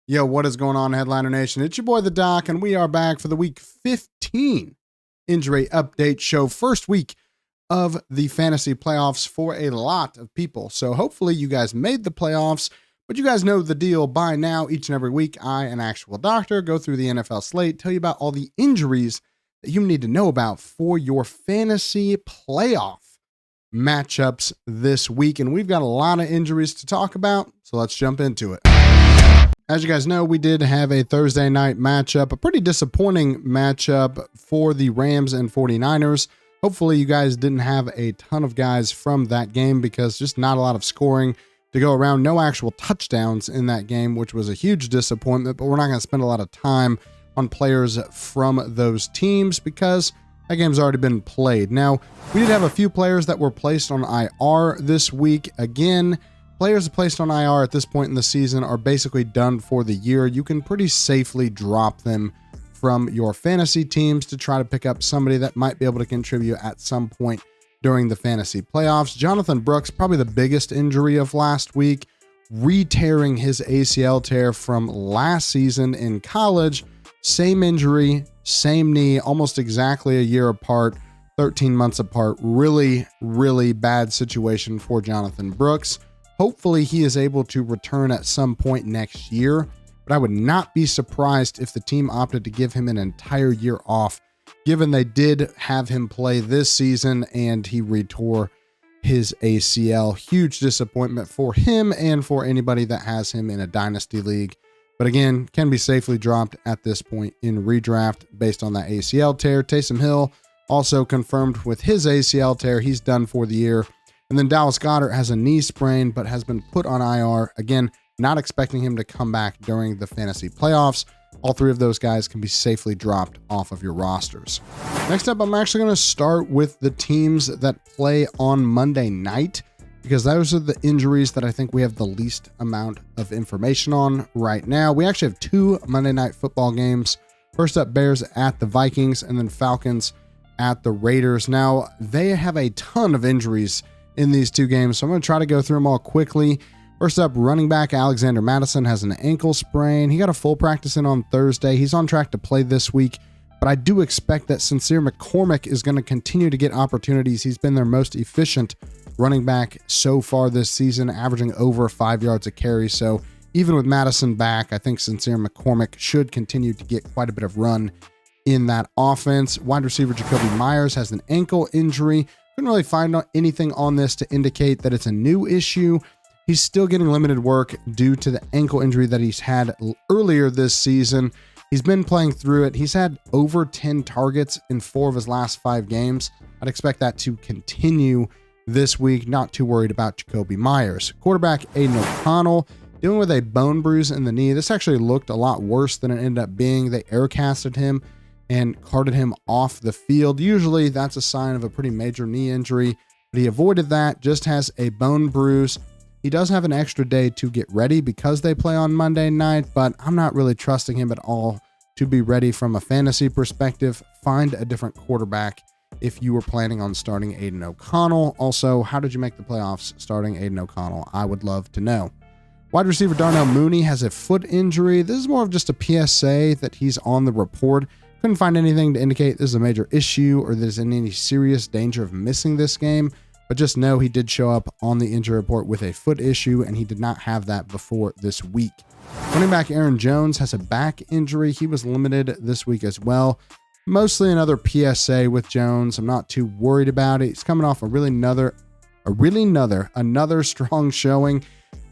Yo, what is going on, Headliner Nation? It's your boy, The Doc, and we are back for the Week 15 injury update show. First week of the fantasy playoffs for a lot of people. So hopefully you guys made the playoffs, but you guys know the deal by now. Each and every week, I, an actual doctor, go through the NFL slate, tell you about all the injuries that you need to know about for your fantasy playoff matchups this week. And we've got a lot of injuries to talk about, so let's jump into it. As you guys know, we did have a Thursday night matchup, a pretty disappointing matchup for the Rams and 49ers. Hopefully you guys didn't have a ton of guys from that game because just not a lot of scoring to go around. No actual touchdowns in that game, which was a huge disappointment, but we're not going to spend a lot of time on players from those teams because that game's already been played. Now, we did have a few players that were placed on IR this week. Again, players placed on IR at this point in the season are basically done for the year. You can pretty safely drop them from your fantasy teams to try to pick up somebody that might be able to contribute at some point during the fantasy playoffs. Jonathan Brooks, probably the biggest injury of last week, re-tearing his ACL tear from last season in college. Same injury, same knee, almost exactly a year apart, 13 months apart. Really, really bad situation for Jonathan Brooks. Hopefully he is able to return at some point next year, but I would not be surprised if the team opted to give him an entire year off, given they did have him play this season and he retore his ACL. Huge disappointment for him and for anybody that has him in a dynasty league. But again, can be safely dropped at this point in redraft based on that ACL tear. Taysom Hill also confirmed with his ACL tear. He's done for the year. And then Dallas Goedert has a knee sprain, but has been put on IR. Again, not expecting him to come back during the fantasy playoffs. All three of those guys can be safely dropped off of your rosters. Next up, I'm actually going to start with the teams that play on Monday night, because those are the injuries that I think we have the least amount of information on right now. We actually have two Monday night football games. First up, Bears at the Vikings, and then Falcons at the Raiders. Now, they have a ton of injuries in these two games, so I'm going to try to go through them all quickly. First up, running back Alexander Mattison has an ankle sprain. He got a full practice in on Thursday. He's on track to play this week, but I do expect that Sincere McCormick is going to continue to get opportunities. He's been their most efficient running back so far this season, averaging over 5 yards a carry. So even with Mattison back, I think Sincere McCormick should continue to get quite a bit of run in that offense. Wide receiver Jacoby Myers has an ankle injury. Couldn't really find anything on this to indicate that it's a new issue. He's still getting limited work due to the ankle injury that he's had earlier this season. He's been playing through it. He's had over 10 targets in 4 of his last 5 games. I'd expect that to continue this week. Not too worried about Jacoby Myers. Quarterback Aiden O'Connell dealing with a bone bruise in the knee. This actually looked a lot worse than it ended up being. They air casted him and carted him off the field. Usually that's a sign of a pretty major knee injury, but he avoided that, just has a bone bruise. He does have an extra day to get ready because they play on Monday night, but I'm not really trusting him at all to be ready from a fantasy perspective. Find a different quarterback if you were planning on starting Aiden O'Connell. Also, how did you make the playoffs starting Aiden O'Connell? I would love to know. Wide receiver Darnell Mooney has a foot injury. This is more of just a PSA that he's on the report. Couldn't find anything to indicate this is a major issue or there's any serious danger of missing this game, but just know he did show up on the injury report with a foot issue, and he did not have that before this week. Running back Aaron Jones has a back injury. He was limited this week as well. Mostly another PSA with Jones. I'm not too worried about it. He's coming off another strong showing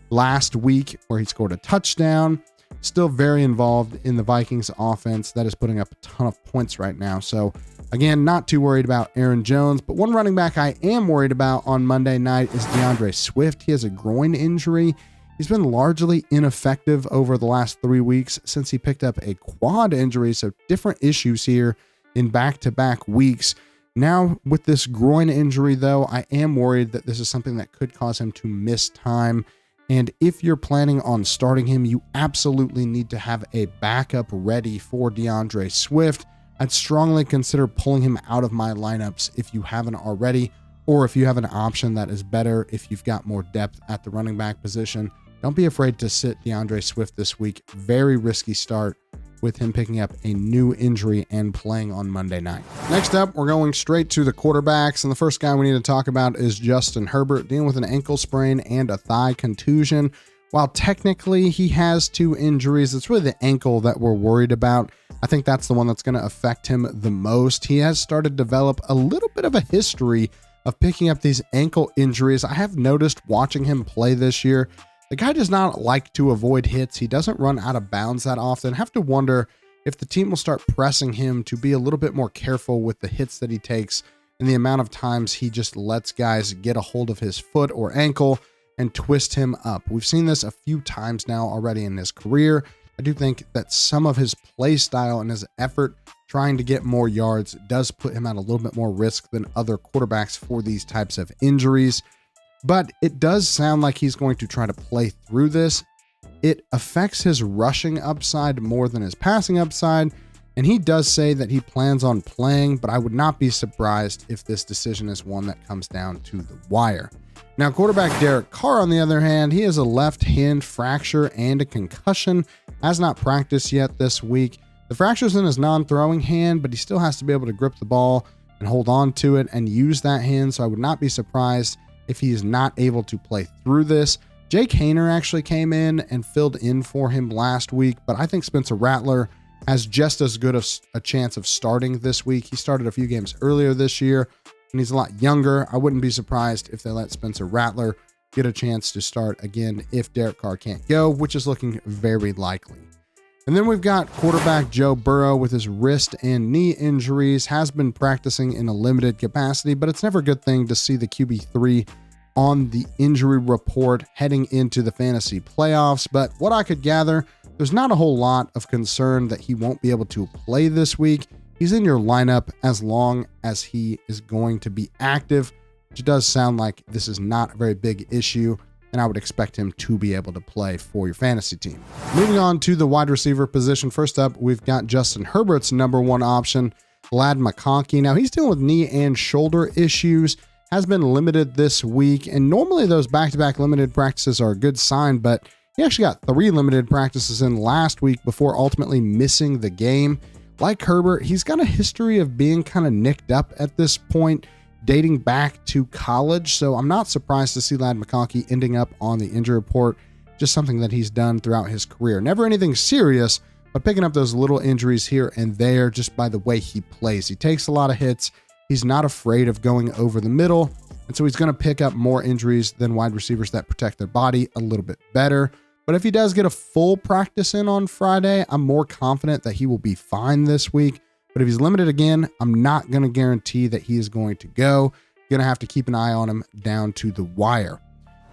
last week where he scored a touchdown. Still very involved in the Vikings offense that is putting up a ton of points right now. So again, not too worried about Aaron Jones, but one running back I am worried about on Monday night is DeAndre Swift. He has a groin injury. He's been largely ineffective over the last 3 weeks since he picked up a quad injury. So different issues here in back-to-back weeks. Now with this groin injury though, I am worried that this is something that could cause him to miss time. And if you're planning on starting him, you absolutely need to have a backup ready for DeAndre Swift. I'd strongly consider pulling him out of my lineups if you haven't already, or if you have an option that is better, if you've got more depth at the running back position, don't be afraid to sit DeAndre Swift this week. Very risky start with him picking up a new injury and playing on Monday night. Next up, we're going straight to the quarterbacks, and the first guy we need to talk about is Justin Herbert, dealing with an ankle sprain and a thigh contusion. While technically he has 2 injuries, it's really the ankle that we're worried about. I think that's the one that's going to affect him the most. He has started to develop a little bit of a history of picking up these ankle injuries. I have noticed watching him play this year, the guy does not like to avoid hits. He doesn't run out of bounds that often. I have to wonder if the team will start pressing him to be a little bit more careful with the hits that he takes and the amount of times he just lets guys get a hold of his foot or ankle and twist him up. We've seen this a few times now already in his career. I do think that some of his play style and his effort trying to get more yards does put him at a little bit more risk than other quarterbacks for these types of injuries. But it does sound like he's going to try to play through this. It affects his rushing upside more than his passing upside, and he does say that he plans on playing, but I would not be surprised if this decision is one that comes down to the wire. Now, quarterback Derek Carr, on the other hand, he has a left hand fracture and a concussion, has not practiced yet this week. The fracture's in his non-throwing hand, but he still has to be able to grip the ball and hold on to it and use that hand, so I would not be surprised if he is not able to play through this. Jake Haener actually came in and filled in for him last week, but I think Spencer Rattler has just as good of a chance of starting this week. He started a few games earlier this year, and he's a lot younger. I wouldn't be surprised if they let Spencer Rattler get a chance to start again if Derek Carr can't go, which is looking very likely. And then we've got quarterback Joe Burrow with his wrist and knee injuries, has been practicing in a limited capacity, but it's never a good thing to see the QB3 on the injury report heading into the fantasy playoffs. But what I could gather, there's not a whole lot of concern that he won't be able to play this week. He's in your lineup as long as he is going to be active, which does sound like this is not a very big issue, and I would expect him to be able to play for your fantasy team. Moving on to the wide receiver position. First up, we've got Justin Herbert's number 1 option, Ladd McConkey. Now, he's dealing with knee and shoulder issues, has been limited this week, and normally those back-to-back limited practices are a good sign, but he actually got 3 limited practices in last week before ultimately missing the game. Like Herbert, he's got a history of being kind of nicked up at this point, dating back to college, so I'm not surprised to see Ladd McConkey ending up on the injury report. Just something that he's done throughout his career. Never anything serious, but picking up those little injuries here and there just by the way he plays. He takes a lot of hits. He's not afraid of going over the middle, and so he's going to pick up more injuries than wide receivers that protect their body a little bit better. But if he does get a full practice in on Friday, I'm more confident that he will be fine this week. But if he's limited again, I'm not going to guarantee that he is going to go. You're going to have to keep an eye on him down to the wire.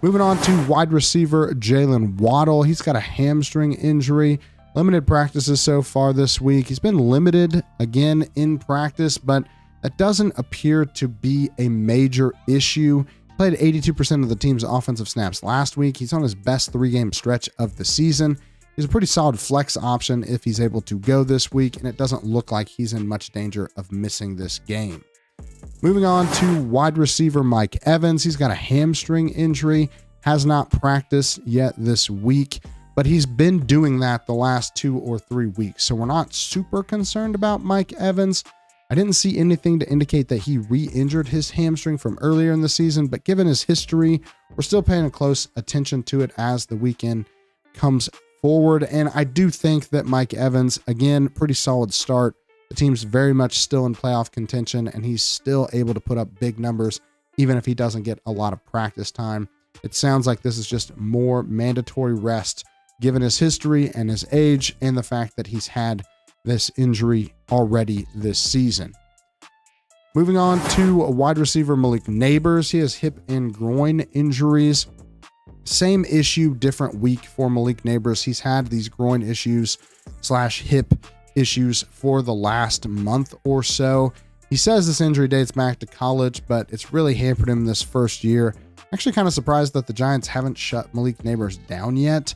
Moving on to wide receiver Jalen Waddle. He's got a hamstring injury. Limited practices so far this week. He's been limited again in practice, but that doesn't appear to be a major issue. Played 82% of the team's offensive snaps last week. He's on his best 3-game stretch of the season. He's a pretty solid flex option if he's able to go this week, and it doesn't look like he's in much danger of missing this game. Moving on to wide receiver Mike Evans. He's got a hamstring injury, has not practiced yet this week, but he's been doing that the last 2 or 3 weeks, so we're not super concerned about Mike Evans. I didn't see anything to indicate that he re-injured his hamstring from earlier in the season, but given his history, we're still paying a close attention to it as the weekend comes forward. And I do think that Mike Evans, again, pretty solid start. The team's very much still in playoff contention, and he's still able to put up big numbers, even if he doesn't get a lot of practice time. It sounds like this is just more mandatory rest, given his history and his age, and the fact that he's had this injury already this season. Moving on to wide receiver Malik Nabers. He has hip and groin injuries. Same issue, different week for Malik Nabers. He's had these groin issues / hip issues for the last month or so. He says this injury dates back to college, but it's really hampered him this first year. Actually kind of surprised that the Giants haven't shut Malik Nabers down yet.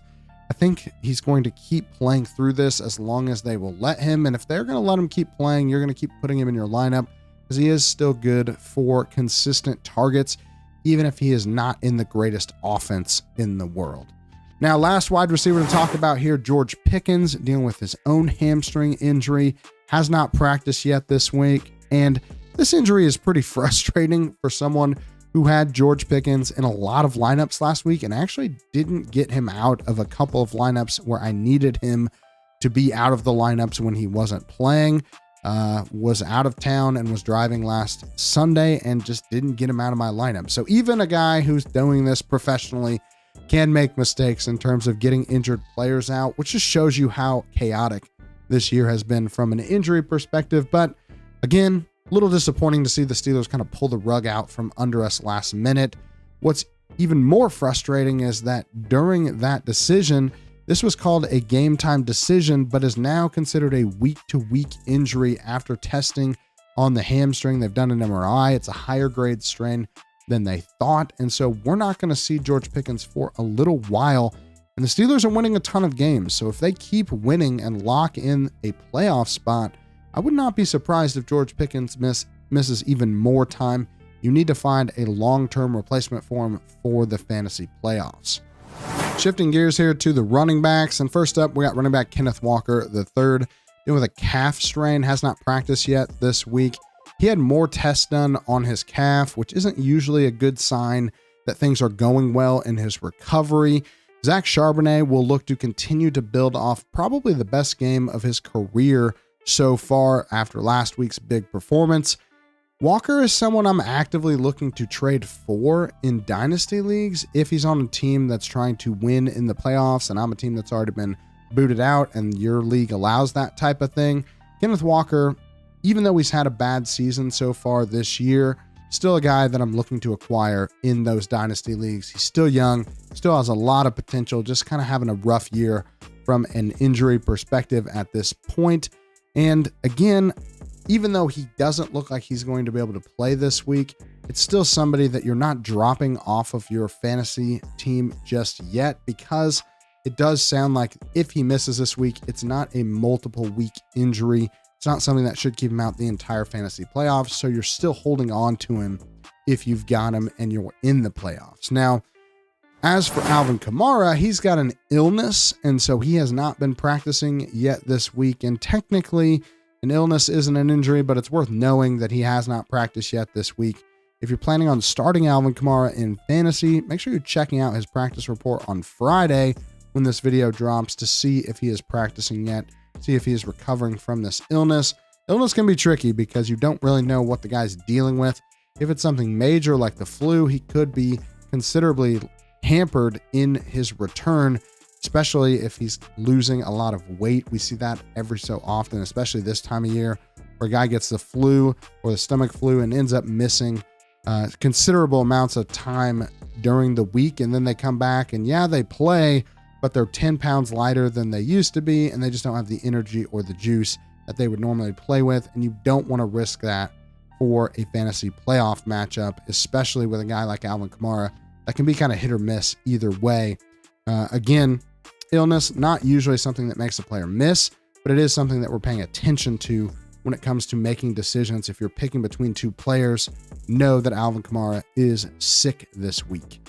I think he's going to keep playing through this as long as they will let him. And if they're going to let him keep playing, you're going to keep putting him in your lineup because he is still good for consistent targets, even if he is not in the greatest offense in the world. Now, last wide receiver to talk about here, George Pickens, dealing with his own hamstring injury, has not practiced yet this week. And this injury is pretty frustrating for someone who had George Pickens in a lot of lineups last week and actually didn't get him out of a couple of lineups where I needed him to be out of the lineups when he wasn't playing. Was out of town and was driving last Sunday and just didn't get him out of my lineup. So even a guy who's doing this professionally can make mistakes in terms of getting injured players out, which just shows you how chaotic this year has been from an injury perspective. But again, a little disappointing to see the Steelers kind of pull the rug out from under us last minute. What's even more frustrating is that during that decision, this was called a game time decision, but is now considered a week-to-week injury after testing on the hamstring. They've done an MRI. It's a higher grade strain than they thought. And so we're not going to see George Pickens for a little while. And the Steelers are winning a ton of games. So if they keep winning and lock in a playoff spot, I would not be surprised if George Pickens misses even more time. You need to find a long-term replacement for him for the fantasy playoffs. Shifting gears here to the running backs. And first up, we got running back Kenneth Walker III, dealing with a calf strain, has not practiced yet this week. He had more tests done on his calf, which isn't usually a good sign that things are going well in his recovery. Zach Charbonnet will look to continue to build off probably the best game of his career so far after last week's big performance. Walker is someone I'm actively looking to trade for in dynasty leagues if he's on a team that's trying to win in the playoffs and I'm a team that's already been booted out and your league allows that type of thing. Kenneth Walker, even though he's had a bad season so far this year, still a guy that I'm looking to acquire in those dynasty leagues. He's still young, still has a lot of potential, just kind of having a rough year from an injury perspective at this point. And again, even though he doesn't look like he's going to be able to play this week, it's still somebody that you're not dropping off of your fantasy team just yet, because it does sound like if he misses this week, it's not a multiple week injury. It's not something that should keep him out the entire fantasy playoffs. So you're still holding on to him if you've got him and you're in the playoffs. Now, as for Alvin Kamara, he's got an illness, and so he has not been practicing yet this week. And technically, an illness isn't an injury, but it's worth knowing that he has not practiced yet this week. If you're planning on starting Alvin Kamara in fantasy, make sure you're checking out his practice report on Friday when this video drops to see if he is practicing yet, see if he is recovering from this illness. Illness can be tricky because you don't really know what the guy's dealing with. If it's something major like the flu, he could be considerably hampered in his return, especially if he's losing a lot of weight. We see that every so often, especially this time of year, where a guy gets the flu or the stomach flu and ends up missing considerable amounts of time during the week. And then they come back and yeah, they play, but they're 10 pounds lighter than they used to be. And they just don't have the energy or the juice that they would normally play with. And you don't want to risk that for a fantasy playoff matchup, especially with a guy like Alvin Kamara that can be kind of hit or miss either way. Again, illness, not usually something that makes a player miss, but it is something that we're paying attention to when it comes to making decisions. If you're picking between two players, know that Alvin Kamara is sick this week.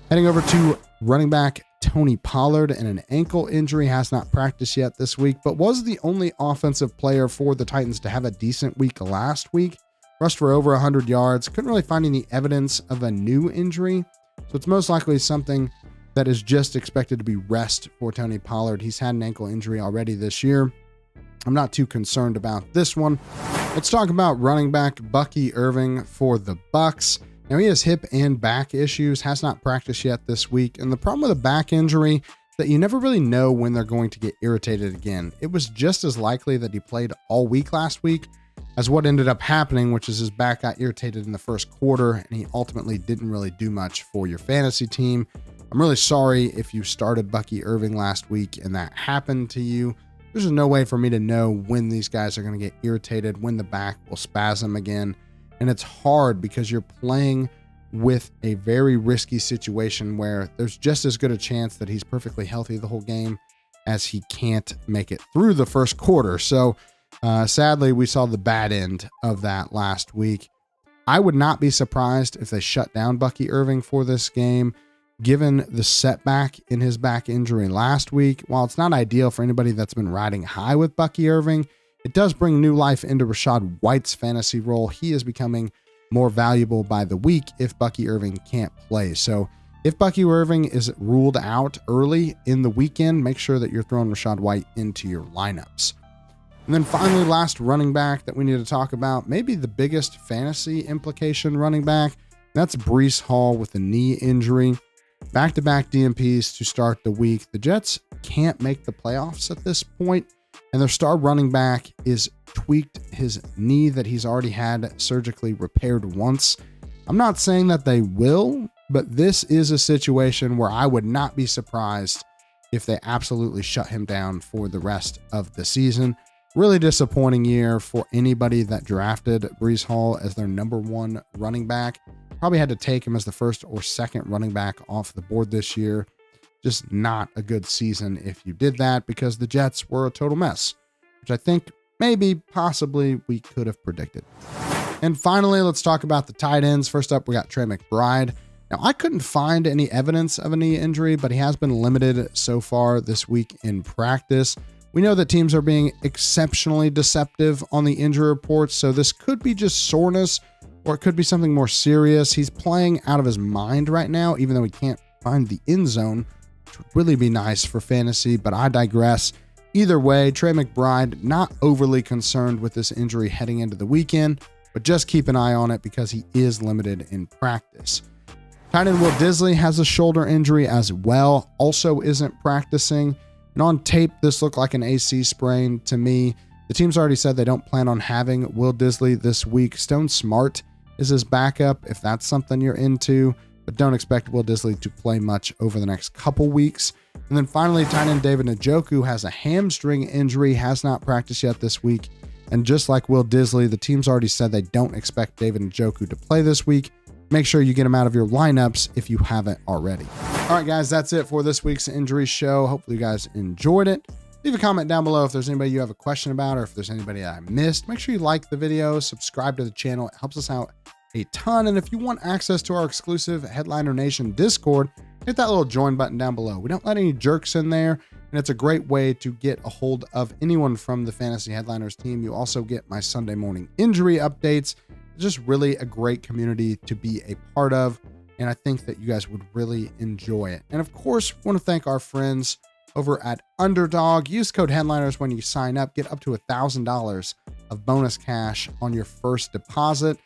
Heading over to running back Tony Pollard, and an ankle injury, has not practiced yet this week, but was the only offensive player for the Titans to have a decent week last week. Rushed for over 100 yards. Couldn't really find any evidence of a new injury, so it's most likely something that is just expected to be rest for Tony Pollard. He's had an ankle injury already this year. I'm not too concerned about this one. Let's talk about running back Bucky Irving for the Bucks. Now, he has hip and back issues, has not practiced yet this week. And the problem with a back injury is that you never really know when they're going to get irritated again. It was just as likely that he played all week last week as what ended up happening, which is his back got irritated in the first quarter, and he ultimately didn't really do much for your fantasy team. I'm really sorry if you started Bucky Irving last week and that happened to you. There's just no way for me to know when these guys are going to get irritated, when the back will spasm again. And it's hard because you're playing with a very risky situation where there's just as good a chance that he's perfectly healthy the whole game as he can't make it through the first quarter. So sadly, we saw the bad end of that last week. I would not be surprised if they shut down Bucky Irving for this game. given the setback in his back injury last week. While it's not ideal for anybody that's been riding high with Bucky Irving, it does bring new life into Rachaad White's fantasy role. He is becoming more valuable by the week if Bucky Irving can't play. So if Bucky Irving is ruled out early in the weekend, make sure that you're throwing Rachaad White into your lineups. And then finally, last running back that we need to talk about, maybe the biggest fantasy implication running back, that's Breece Hall with a knee injury. Back-to-back DNPs to start the week. The Jets can't make the playoffs at this point, and their star running back is tweaked his knee that he's already had surgically repaired once. I'm not saying that they will, but this is a situation where I would not be surprised if they absolutely shut him down for the rest of the season. Really disappointing year for anybody that drafted Breece Hall as their number one running back. Probably had to take him as the first or second running back off the board this year. Just not a good season if you did that, because the Jets were a total mess, which I think maybe, possibly, we could have predicted. And finally, let's talk about the tight ends. First up, we got Trey McBride. Now, I couldn't find any evidence of a knee injury, but he has been limited so far this week in practice. We know that teams are being exceptionally deceptive on the injury reports, so this could be just soreness, or it could be something more serious. He's playing out of his mind right now, even though he can't find the end zone, which would really be nice for fantasy, but I digress. Either way, Trey McBride, not overly concerned with this injury heading into the weekend, but just keep an eye on it because he is limited in practice. Tight end Will Dissly has a shoulder injury as well, also isn't practicing. And on tape, this looked like an AC sprain to me. The team's already said they don't plan on having Will Dissly this week. Stone Smart is his backup if that's something you're into, but don't expect Will Dissly to play much over the next couple weeks. And then finally, tight end David Njoku has a hamstring injury, has not practiced yet this week. And just like Will Dissly, the team's already said they don't expect David Njoku to play this week. Make sure you get him out of your lineups if you haven't already. All right, guys, that's it for this week's injury show. Hopefully you guys enjoyed it. Leave a comment down below if there's anybody you have a question about, or if there's anybody I missed. Make sure you like the video, subscribe to the channel. It helps us out a ton. And if you want access to our exclusive Headliner Nation Discord, hit that little join button down below. We don't let any jerks in there, and it's a great way to get a hold of anyone from the Fantasy Headliners team. You also get my Sunday morning injury updates. It's just really a great community to be a part of, and I think that you guys would really enjoy it. And of course, we want to thank our friends over at Underdog. Use code Headliners when you sign up. Get up to $1,000 of bonus cash on your first deposit.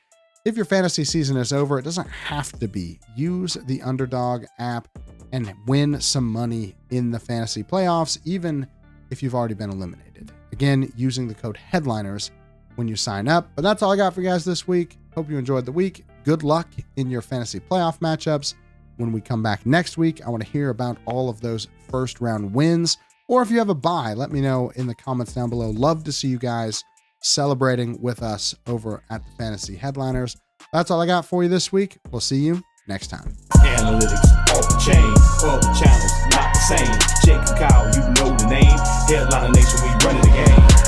If your fantasy season is over, it doesn't have to be. Use the Underdog app and win some money in the fantasy playoffs, even if you've already been eliminated. Again, using the code Headliners when you sign up. But that's all I got for you guys this week. Hope you enjoyed the week. Good luck in your fantasy playoff matchups. When we come back next week, I want to hear about all of those first round wins. Or if you have a bye, let me know in the comments down below. Love to see you guys celebrating with us over at the Fantasy Headliners. That's all I got for you this week. We'll see you next time. Analytics off the chain, all the channels not the same. Jake and Kyle, you know the name. Headliner Nation, we running the game.